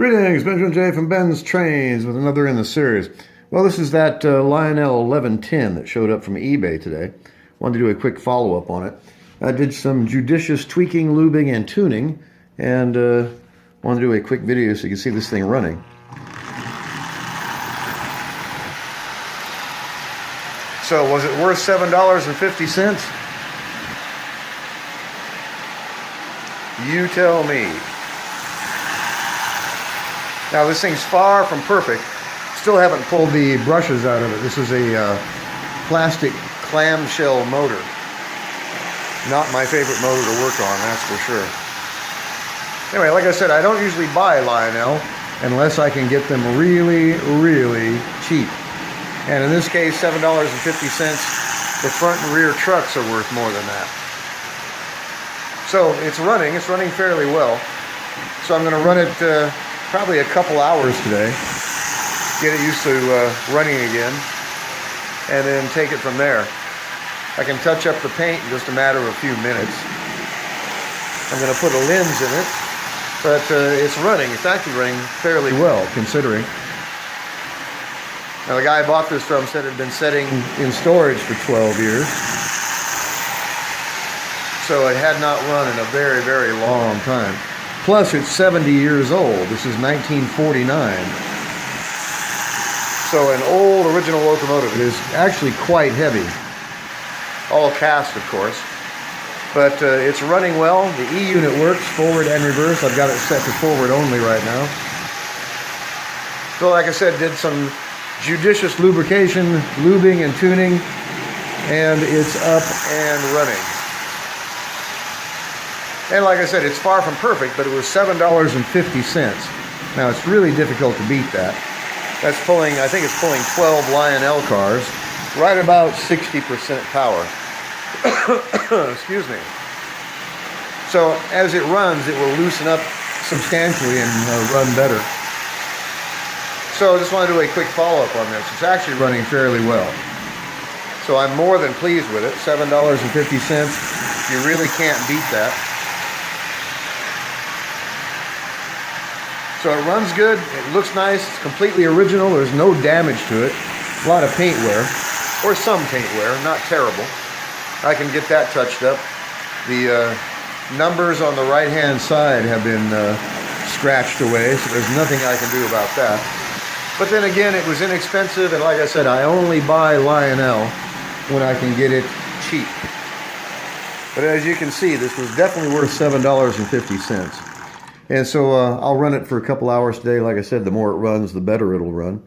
Greetings, Benjamin J. from Ben's Trains with another in the series. Well, this is that Lionel 1110 that showed up from eBay today. Wanted to do a quick follow-up on it. I did some judicious tweaking, lubing, and tuning, and wanted to do a quick video so you can see this thing running. So, was it worth $7.50? You tell me. Now this thing's far from perfect. Still haven't pulled the brushes out of it. This is a plastic clamshell motor. Not my favorite motor to work on, that's for sure. Anyway, like I said, I don't usually buy Lionel unless I can get them really, really cheap. And in this case, $7.50, the front and rear trucks are worth more than that. So it's running fairly well. So I'm going to run it probably a couple hours today, get it used to running again, and then take it from there. I can touch up the paint in just a matter of a few minutes. I'm going to put a lens in it, but it's running. It's actually running fairly well, considering. Now the guy I bought this from said it had been sitting in storage for 12 years. So it had not run in a very, very long time. Plus, it's 70 years old. This is 1949. So an old original locomotive. It is actually quite heavy. All cast, of course. But it's running well. The E-unit works, forward and reverse. I've got it set to forward only right now. So like I said, did some judicious lubrication, lubing and tuning, and it's up and running. And like I said, it's far from perfect, but it was $7.50. Now, it's really difficult to beat that. That's pulling, I think it's pulling 12 Lionel cars, right about 60% power. Excuse me. So, as it runs, it will loosen up substantially and run better. So, I just want to do a quick follow-up on this. It's actually running fairly well. So, I'm more than pleased with it. $7.50. You really can't beat that. So it runs good, it looks nice, it's completely original, there's no damage to it. A lot of paint wear, or some paint wear, not terrible. I can get that touched up. The numbers on the right-hand side have been scratched away, so there's nothing I can do about that. But then again, it was inexpensive, and like I said, I only buy Lionel when I can get it cheap. But as you can see, this was definitely worth $7.50. And so I'll run it for a couple hours today. Like I said, the more it runs, the better it'll run.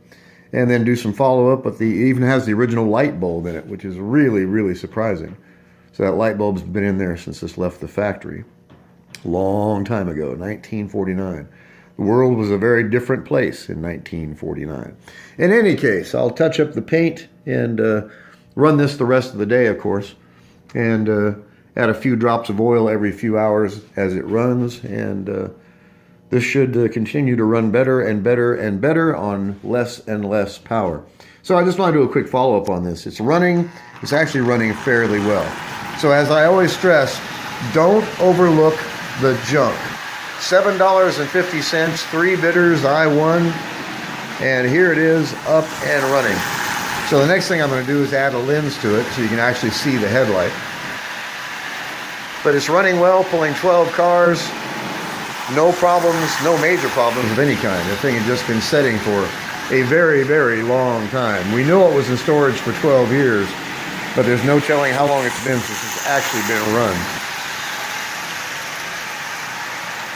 And then do some follow-up. But it even has the original light bulb in it, which is really, really surprising. So that light bulb's been in there since this left the factory. Long time ago, 1949. The world was a very different place in 1949. In any case, I'll touch up the paint and run this the rest of the day, of course. And add a few drops of oil every few hours as it runs. And this should continue to run better and better and better on less and less power. So I just want to do a quick follow-up on this. It's actually running fairly well. So as I always stress, don't overlook the junk. $7.50, 3 bidders, I won, and here it is up and running. So the next thing I'm going to do is add a lens to it so you can actually see the headlight. But it's running well, pulling 12 cars. No problems, no major problems of any kind. The thing had just been setting for a very, very long time. We know it was in storage for 12 years, but there's no telling how long it's been since it's actually been run.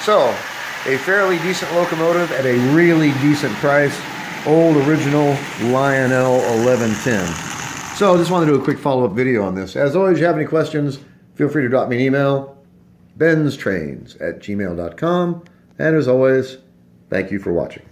So, a fairly decent locomotive at a really decent price. Old original Lionel 1110. So, I just wanted to do a quick follow-up video on this. As always, if you have any questions, feel free to drop me an email. BENZTRAINZ@gmail.com. And as always, thank you for watching.